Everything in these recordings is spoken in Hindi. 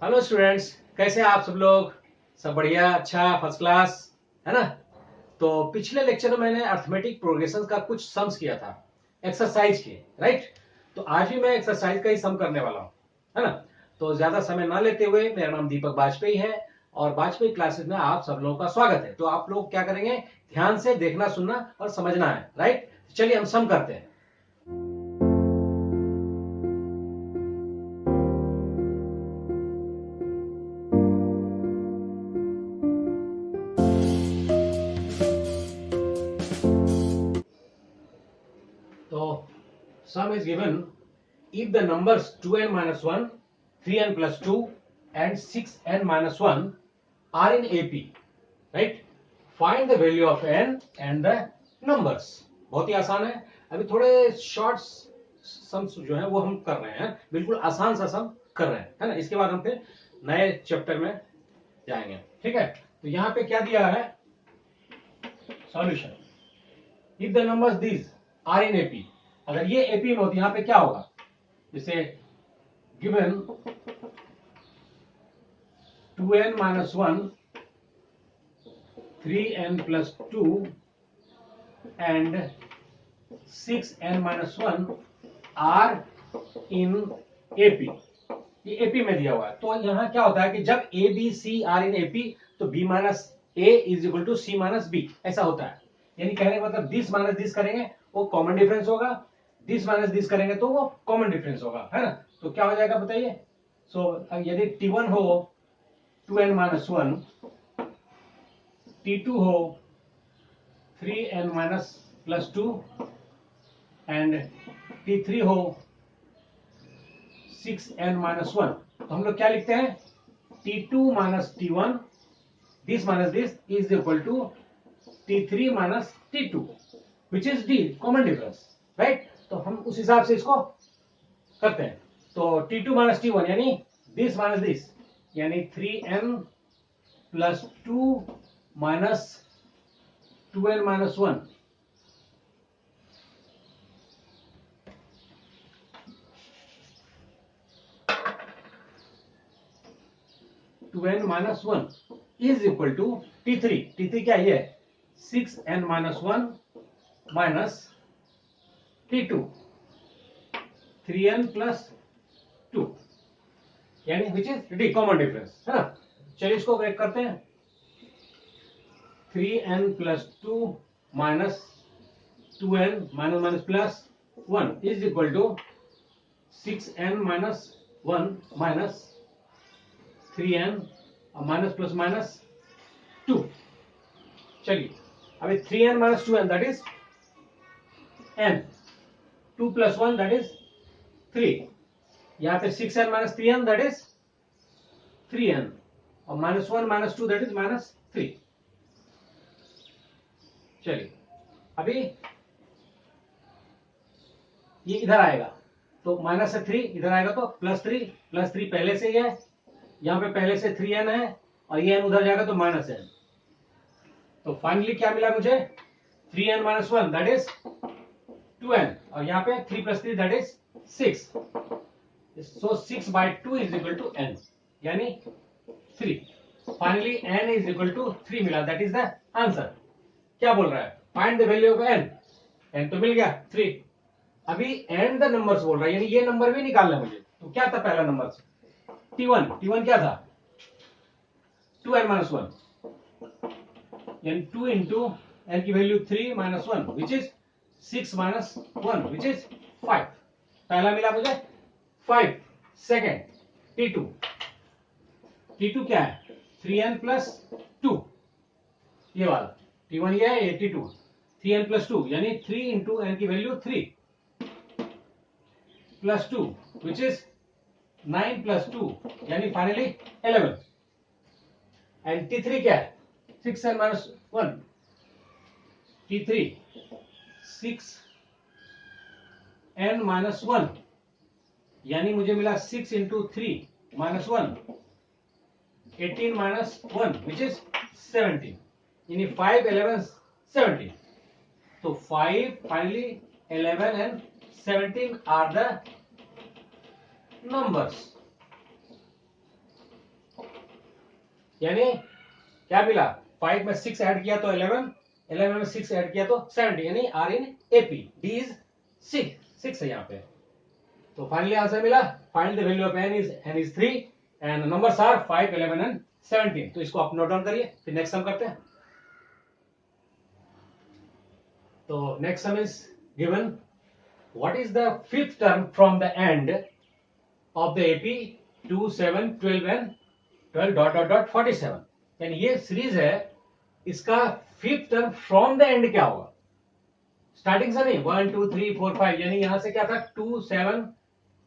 हेलो स्टूडेंट्स, कैसे हैं आप सब लोग। सब बढ़िया, अच्छा, फर्स्ट क्लास, है ना। तो पिछले लेक्चर में मैंने अर्थमेटिक प्रोग्रेशन का कुछ सम्स किया था, एक्सरसाइज के, राइट। तो आज भी मैं एक्सरसाइज का ही सम करने वाला हूं, है ना। तो ज्यादा समय ना लेते हुए, मेरा नाम दीपक बाजपेयी है और बाजपेयी क्लासेस में आप सब लोगों का स्वागत है। तो आप लोग क्या करेंगे, ध्यान से देखना, सुनना और समझना है, राइट। चलिए हम सम करते हैं। तो sum is given if the numbers 2n minus 1, 3n plus 2 and 6n minus 1 are in AP, right? Find the value of n and the numbers. बहुत ही आसान है। अभी थोड़े शॉर्ट सम्स जो है वो हम कर रहे हैं, बिल्कुल आसान सा सम कर रहे हैं, है ना। इसके बाद हम फिर नए चैप्टर में जाएंगे, ठीक है। तो यहाँ पे क्या दिया है, solution. If the numbers these are in AP, अगर ये एपी में होती, यहां पे क्या होगा, जैसे given 2n minus 1, 3n plus 2 and 6n minus 1 are in AP. ये एपी में दिया हुआ है। तो यहां क्या होता है कि जब A B C are in AP, तो B minus A is equal to C minus B, ऐसा होता है। यानी कहने का मतलब दिस माइनस दिस करेंगे वो कॉमन डिफरेंस होगा, दिस माइनस दिस करेंगे तो वो कॉमन डिफरेंस होगा, है ना। तो क्या हो जाएगा बताइए। सो यदि T1 हो 2n माइनस 1, T2 हो 3n minus plus 2 and T3 हो 6n माइनस 1, तो हम लोग क्या लिखते हैं, T2 minus T1 this minus this is equal to T3 minus T2 which is D, common difference, right. तो हम उस हिसाब से इसको करते हैं। तो T2 माइनस T1 यानी दिस माइनस दिस, यानी 3n plus 2 minus 2n minus 1, two N minus 1 is equal to T3। T3 क्या है, 6n minus 1 minus T2 3n plus 2, यानी which is D, common difference, है ना। चलिए इसको ब्रेक करते हैं। 3n plus 2 minus 2n minus minus plus 1 is equal to 6n minus 1 minus 3n minus plus minus 2। चलिए अभी 3n minus 2n that is n, 2 plus 1 that is 3, यहाँ पे 6n minus 3n that is 3n और minus 1 minus 2 that is minus 3। चलिए अभी ये इधर आएगा तो माइनस से 3 इधर आएगा तो प्लस 3, प्लस 3 पहले से ही है, यहाँ पे पहले से 3n है और ये n उधर जाएगा तो माइनस n। तो फाइनली क्या मिला मुझे, 3n minus 1 that is 2n और यहाँ पे 3 plus 3 that is 6। So 6 by 2 is equal to n, यानी 3। Finally n is equal to 3 मिला, दैट इज द आंसर। क्या बोल रहा है, find the value of n। n तो मिल गया 3। अभी एंड द नंबर्स बोल रहा है, यानी ये नंबर भी निकालना है मुझे। तो क्या था पहला नंबर, T1 क्या था, 2n माइनस 1, यानी 2 इंटू n की value 3 minus 1 which is 6 minus 1 which is 5। पहला मिला मुझे 5। सेकेंड T2 क्या है, 3n प्लस 2, ये वाला T1 ये है, ये T2 3n प्लस 2 यानी 3 इंटू n की value 3 plus 2 which is 9 plus 2 यानी फाइनली 11। एंड T3 क्या है, 6n minus 1, T3 6n minus 1 यानी मुझे मिला 6 into 3 minus 1, 18 minus 1 which is 17, यानी 5 11 17। तो 5 finally 11 and 17 are the numbers, यानी क्या मिला, 5 में 6 ऐड किया तो 11, 11 में 6 ऐड किया तो 70, यानी are in AP, D is 6 है यहाँ पे। तो फाइनली आंसर मिला, find the value of n is 3 and numbers are 5, 11 and 17। तो इसको आप नोट डाउन करिए, फिर नेक्स्ट सम करते हैं। तो next sum is given, what is the fifth term from the end of the AP 2, 7, 12 and 12 dot dot dot 47। यानी ये सीरीज है, इसका fifth term from the end क्या होगा, स्टार्टिंग से नहीं, 1, 2, 3, 4, 5, यानी यहां से क्या था 2, 7,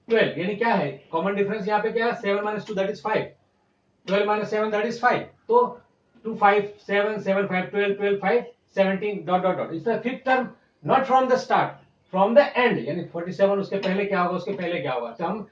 12, यानी क्या है कॉमन डिफरेंस यहाँ पे क्या है, 7 minus 2 that is 5, 12 minus 7 that is 5, तो 2, 5, 7, 7, 5, 12, 12, 5, 17 डॉट डॉट डॉट। इसका fifth term not from the start, from the end, यानी 47 उसके पहले क्या होगा, उसके पहले क्या होगा। तो हम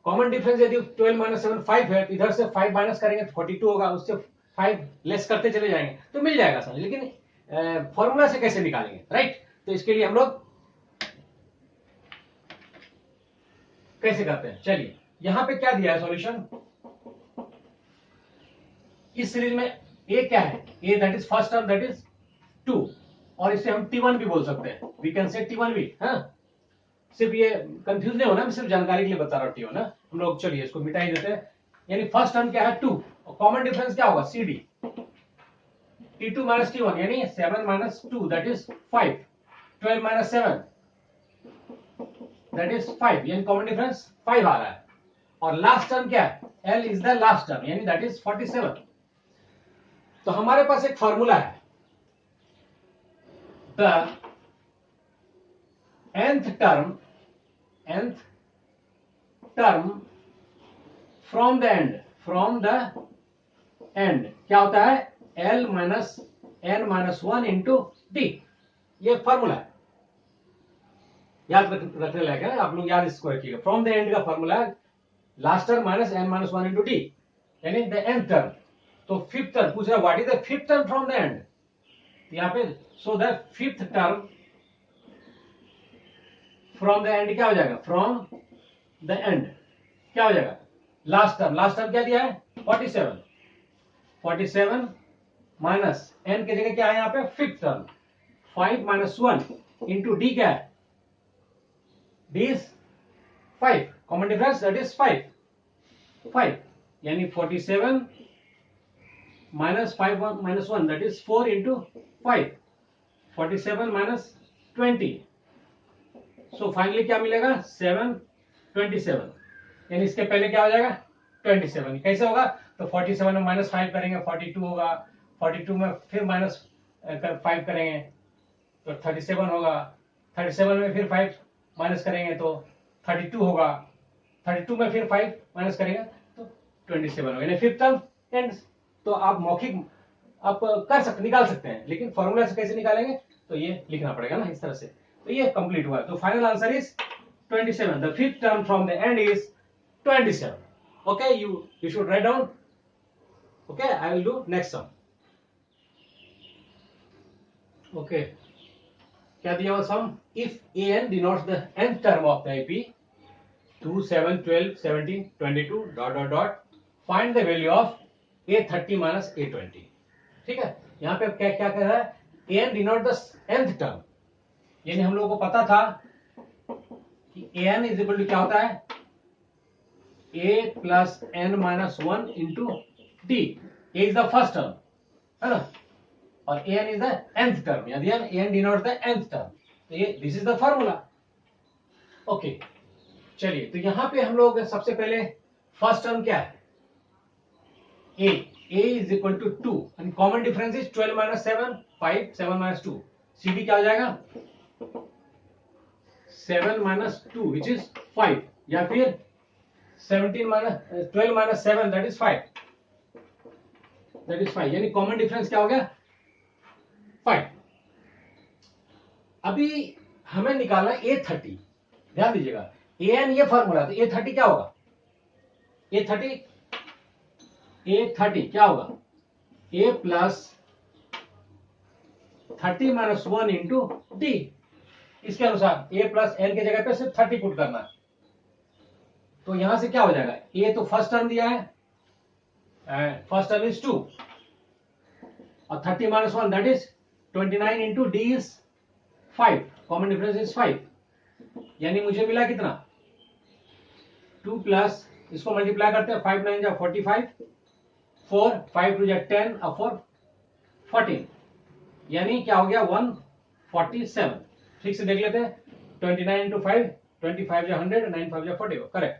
कॉमन डिफरेंस यदि 12 माइनस 7 5 है, तो इधर से 5 माइनस करेंगे तो 42 होगा, उससे 5 लेस करते चले जाएंगे तो मिल जाएगा समझ। लेकिन फॉर्मूला से कैसे निकालेंगे, राइट। तो इसके लिए हम लोग कैसे करते हैं, चलिए यहां पे क्या दिया है सॉल्यूशन, इस सीरीज में ए क्या है, A that is first term that is 2, और इसे हम T1 भी बोल सकते हैं, वी कैन से T1 भी। हाँ, सिर्फ ये कंफ्यूज नहीं होना, मैं सिर्फ जानकारी के लिए बता रहा हूँ T1 ना। हम लोग चलिए इसको मिटा ही देते हैं, यानी फर्स्ट टर्म क्या है 2, और कॉमन डिफरेंस क्या होगा CD, T2 माइनस T1, यानी 7 minus 2 that is 5, 12 minus 7 that is 5, यानी कॉमन डिफरेंस 5 आ रहा है। और लास्ट टर्म क्या है, L is the last term, यानी दैट इज 47। तो हमारे पास एक फॉर्मूला है, the nth term from the end क्या होता है, L minus n minus 1 into D, ये फॉर्मूला है, याद रखने लायक है, आप लोग याद इसको रखिएगा। फ्रॉम द एंड का फॉर्मूला है last term minus n minus 1 into D, यानी द nth टर्म। तो फिफ्थ टर्म पूछ रहा है, what is the fifth term from the end, यहाँ पे so the fifth term from the end क्या हो जाएगा, फ्रॉम द एंड क्या हो जाएगा, लास्ट टर्म क्या दिया है 47 माइनस n की जगह क्या है यहाँ पे fifth term, 5 minus 1 into D क्या है, D is 5, common difference that is 5, यानी 47 minus 5 minus 1 that is 4 into 5, 47 minus 20, so finally क्या मिलेगा 7, 27, यानी इसके पहले क्या हो जाएगा 27, कैसे होगा, तो 47 में माइनस 5 करेंगे 42 होगा, 42 में फिर माइनस 5 करेंगे तो 37 होगा, 37 में फिर 5 माइनस करेंगे तो 32 होगा, 32 में फिर 5 माइनस करेंगे तो 27 होगा, यानी फिफ्थ टर्म एंड। तो आप मौखिक आप निकाल सकते हैं, लेकिन फॉर्मूला से कैसे निकालेंगे, तो ये लिखना पड़ेगा ना इस तरह से। तो ये कंप्लीट हुआ, तो final answer is 27, the fifth term from the end is 27। Okay, you should write down. Okay, I will do next sum. Okay, क्या दिया हुआ सम, if an denotes the nth term of the AP 2, 7, 12, 17, 22 dot dot dot, find the value of A30 minus A20। ठीक है, यहाँ पे क्या क्या कह रहा है, an denote the nth term, यानी हम लोगों को पता था कि an इज इक्वल टू क्या होता है, a plus n minus 1 into D, A is the first term है ना, और an is the nth term, यानी an denote the nth term, तो ये this is the formula. Okay, चलिए तो यहां पे हम लोग सबसे पहले फर्स्ट टर्म क्या है, a is equal to 2 and common difference is 12 minus 7 5, 7 minus 2, cd क्या हो जाएगा 7 माइनस 2 विच इज 5, या फिर 17 माइनस 12 माइनस 7 दैट इज 5, यानी कॉमन डिफरेंस क्या हो गया 5। अभी हमें निकालना A30, ध्यान दीजिएगा, an ये फॉर्मूला, तो A30 क्या होगा, A30 क्या होगा, a plus 30 minus 1 into D, इसके अनुसार a प्लस n की जगह पे सिर्फ 30 पुट करना है, तो यहां से क्या हो जाएगा, a तो फर्स्ट टर्म दिया है फर्स्ट टर्म इज 2 और 30 minus 1 that is 29 into D is 5, common difference is 5, यानी मुझे मिला कितना 2 प्लस इसको मल्टीप्लाई करते हैं 5 9 जा 45 4 5 2 जा 10 और 4 14, यानी क्या हो गया 147। ठीक से देख लेते हैं 29 इंटू 5 25 जा 100 9 5 जा 40 करेक्ट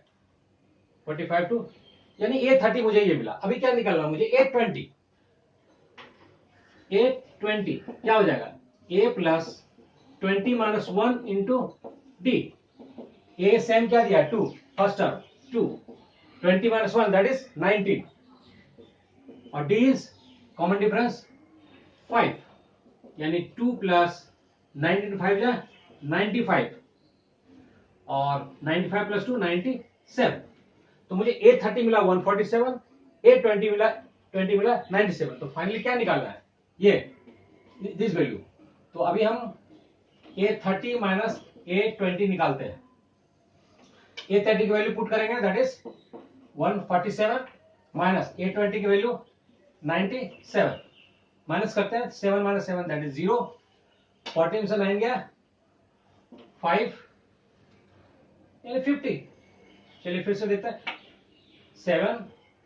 45 टू यानी 830 मुझे ये मिला। अभी क्या निकालना मुझे 820 क्या हो जाएगा a plus 20 minus 1 into D, A same क्या दिया 2 first term 2 20 minus 1 that is 19 और डी इज कॉमन डिफरेंस 5 यानी 2 प्लस 19 5 जा 95 और 95 प्लस 2 97, तो मुझे 830 मिला 147, 820 मिला 20 मिला 97, तो फाइनली क्या निकालना है ये दिस वैल्यू। तो अभी हम 830 माइनस 820 निकालते हैं। 830 की वैल्यू पुट करेंगे दैट इज 147 माइनस 820 की वैल्यू 97, माइनस करते हैं 7 माइनस 7 दैट इज 0, 14 से 9 गया 5 यानी 50। चलिए फिर से देखते हैं 7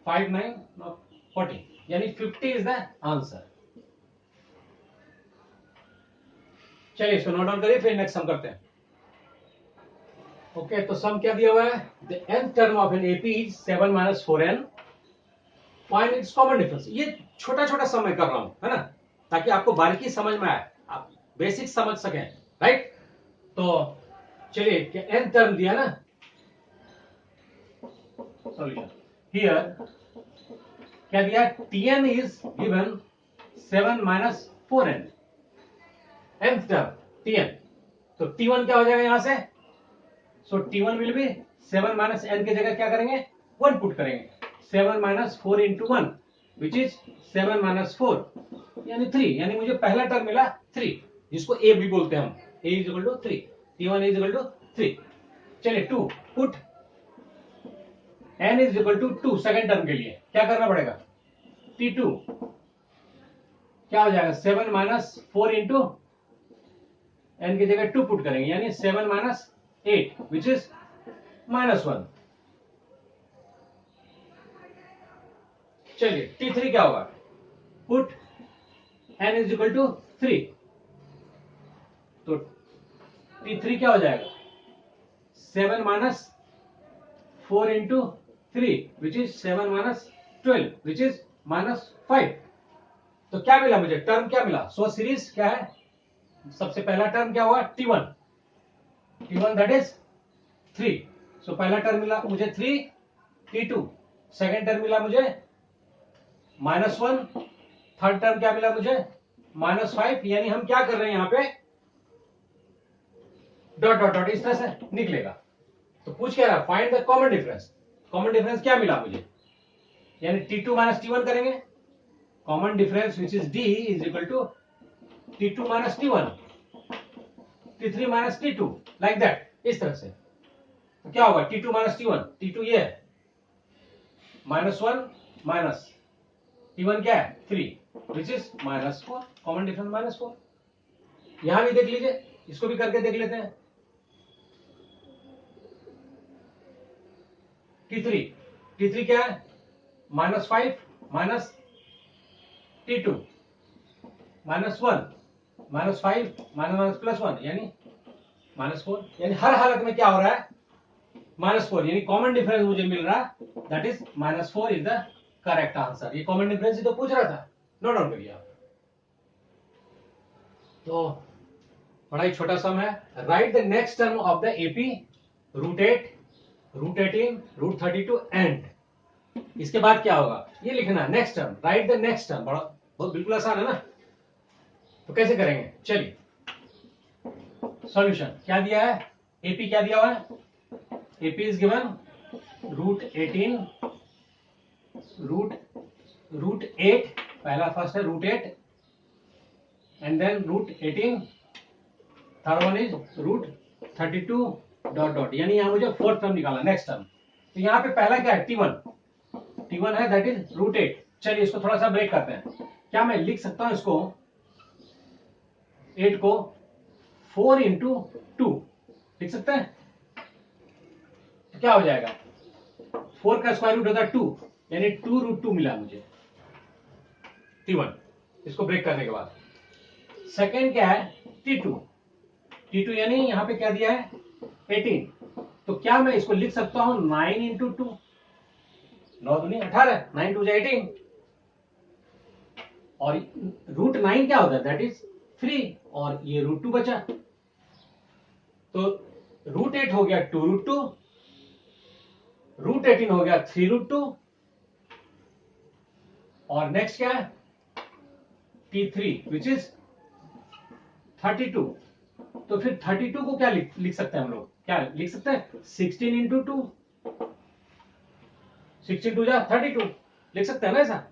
5 9 40 यानी 50 इज द आंसर। चलिए इसको नोट डाउन करिए फिर नेक्स्ट सम करते हैं। ओके तो सम क्या दिया हुआ है the nth term of an AP is 7 minus 4n, find its common difference. ये छोटा छोटा सम मैं कर रहा हूं है ना, ताकि आपको बारीकी समझ में आए, आप बेसिक समझ सकें, राइट। तो चलिए nth टर्म दिया ना, सॉल्यूशन हियर क्या दिया tn is given 7 minus 4n, nth term tn, तो t1 क्या हो जाएगा यहां से, सो t1 will be 7 minus n की जगह क्या करेंगे 1 पुट करेंगे, 7 minus 4 into 1 which is 7 minus 4 यानी 3, यानी मुझे पहला टर्म मिला 3 जिसको a भी बोलते हैं हम, a is equal to 3, t1 is equal to 3। चलिए 2 put n is equal to 2 second term के लिए क्या करना पड़ेगा t2 क्या हो जाएगा 7 माइनस 4 इंटू n की जगह 2 पुट करेंगे यानी 7 माइनस 8 विच इज माइनस 1। चलिए t3 क्या होगा put n is equal to 3, तो t3 क्या हो जाएगा 7 minus 4 into 3 which is 7 minus 12 which is minus 5। तो क्या मिला मुझे टर्म क्या मिला, सो सीरीज क्या है, सबसे पहला टर्म क्या हुआ t1 दैट इज 3, सो पहला टर्म मिला मुझे 3 t2, सेकेंड टर्म मिला मुझे -1, थर्ड टर्म क्या मिला मुझे -5, यानी हम क्या कर रहे हैं यहां पे डॉट डॉट डॉट इस तरह से निकलेगा। तो पूछ क्या रहा find the common difference, common difference क्या मिला मुझे, यानी t2 माइनस t1 करेंगे, common difference which is d is equal to t2 minus t1, t3 minus t2 like that, इस तरह से। तो क्या होगा t2 माइनस t1, t2 ये है -1 माइनस t1 क्या है 3 विच इज -4, कॉमन डिफरेंस -4। यहां भी देख लीजिए, इसको भी करके देख लेते हैं t3 क्या है -5 माइनस t2 -1 -5 माइनस प्लस 1 यानी -4, यानी हर हालत में क्या हो रहा है -4, यानी कॉमन डिफरेंस मुझे मिल रहा है that is -4 is the correct answer. ये कॉमन डिफरेंस ही तो पूछ रहा था, नोट डाउन करिए आप। तो बड़ा ही छोटा सम है, right the next term of the AP √8 √18 √32 and, इसके बाद क्या होगा ये लिखना next term, right the next term, बड़ा बहुत बिल्कुल आसान है ना। तो कैसे करेंगे, चलिए सॉल्यूशन क्या दिया है, एपी क्या दिया हुआ है, एपी इज गिवन √18 √8, पहला फर्स्ट है √8 and then √18, third one is √32 dot dot, यानी यहां मुझे फोर्थ टर्म निकालना नेक्स्ट टर्म। तो यहां पे पहला क्या है t1 T1 है दैट इज √8। चलिए इसको थोड़ा सा ब्रेक करते हैं। क्या मैं लिख सकता हूं इसको 8 को 4 इंटू 2 लिख सकते हैं? तो क्या हो जाएगा, 4 का स्क्वायर रूट होता है 2, यानी 2√2 मिला मुझे T1 इसको ब्रेक करने के बाद। सेकेंड क्या है T2 यानी यहां पे क्या दिया है 18। तो क्या मैं इसको लिख सकता हूं 9 इंटू 2, 9 दूनी 18, 9 2 18, और √9 क्या होता है दैट इज 3, और ये √2 बचा। तो √8 हो गया 2√2, √18 हो गया 3√2, और नेक्स्ट क्या है T3 विच इज 32। तो फिर 32 को क्या लिख सकते हैं हम लोग, क्या लिख सकते हैं 16 इंटू 2, 16 2 जा 32 लिख सकते हैं ना ऐसा।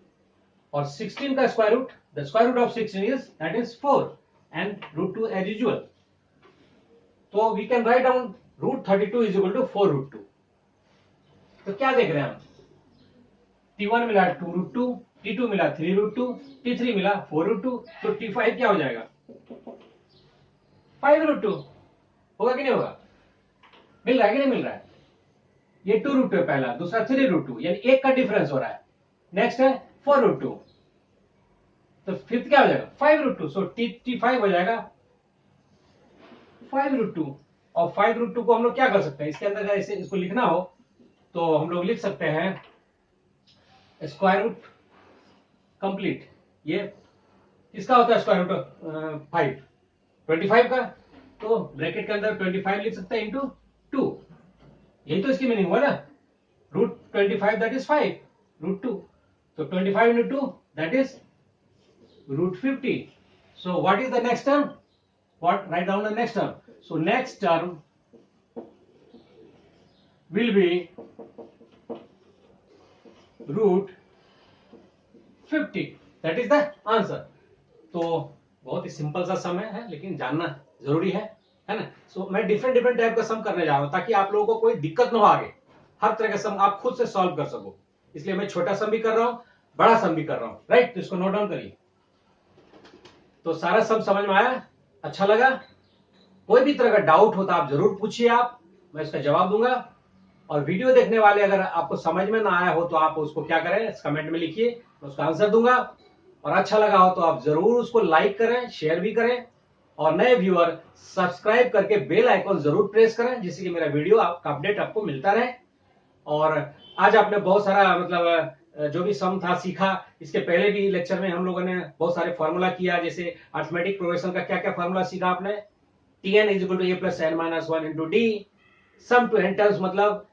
और 16 का square root, the square root of 16 is that is 4 and √2 as usual. तो we can write down √32 is equal to 4√2। तो क्या देख रहे हैं हम, T1 मिला 2√2, T2 मिला 3√2, T3 मिला 4√2, तो T5 क्या हो जाएगा 5√2। होगा कि नहीं होगा, मिल रहा है कि नहीं मिल रहा है? ये 2√2 है पहला, दूसरा 3√2, यानी एक का डिफरेंस हो रहा है। नेक्स्ट है 4√2, तो फिफ्थ क्या हो जाएगा 5√2। सो T5 हो जाएगा 5√2। और 5√2 को हम लोग क्या कर सकते हैं, इसके अंदर अगर इसे इसको लिखना हो तो हम लोग लिख सकते हैं स्क्वायर रूट कंप्लीट। ये किसका होता है स्क्वायर रूट 5, 25 का, तो ब्रैकेट के अंदर 25 लिख सकते हैं इंटू 2, यही तो इसकी मीनिंग हुआ ना, √25 दैट इज 5√2, तो 25 into 2 that is √50। So what is the next term? What? Write down the next term. So next term will be √50. That is the answer. तो बहुत ही सिंपल सा सम है लेकिन जानना जरूरी है ना। सो मैं डिफरेंट टाइप का सम करने जा रहा हूं ताकि आप लोगों को कोई दिक्कत ना हो, आगे हर तरह का सम आप खुद से सॉल्व कर सको। इसलिए मैं छोटा सम भी कर रहा हूं, बड़ा सम भी कर रहा हूं, राइट। तो इसको नोट डाउन करिए। तो सारा सब समझ में आया, अच्छा लगा? कोई भी तरह का डाउट होता आप जरूर पूछिए, आप मैं इसका जवाब दूंगा। और वीडियो देखने वाले अगर आपको समझ में ना आया हो तो आप उसको क्या करें, कमेंट में लिखिए, मैं उसका आंसर दूंगा। और अच्छा लगा हो तो आप जरूर उसको लाइक करें, शेयर भी करें, और नए व्यूअर सब्सक्राइब करके बेल आइकन जरूर प्रेस करें जिससे कि मेरा वीडियो का अपडेट आपको मिलता रहे। और आज आपने बहुत सारा मतलब जो भी सम था सीखा। इसके पहले भी लेक्चर में हम लोगों ने बहुत सारे फॉर्मूला किया, जैसे अर्थमेटिक प्रोग्रेशन का क्या क्या फॉर्मूला सीखा आपने, Tn is equal to a plus n minus 1 into D, sum to n terms मतलब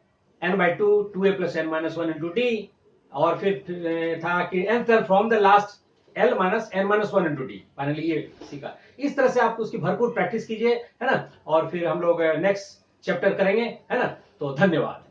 n/2 2a plus n minus 1 into D, और फिर था कि n term from the last l minus n minus 1 into D, finally ये सीखा। इस तरह से आप उसकी भरपूर प्रैक्टिस कीजिए, है ना। और फिर हम लोग नेक्स्ट चैप्टर करेंगे, है ना। तो धन्यवाद।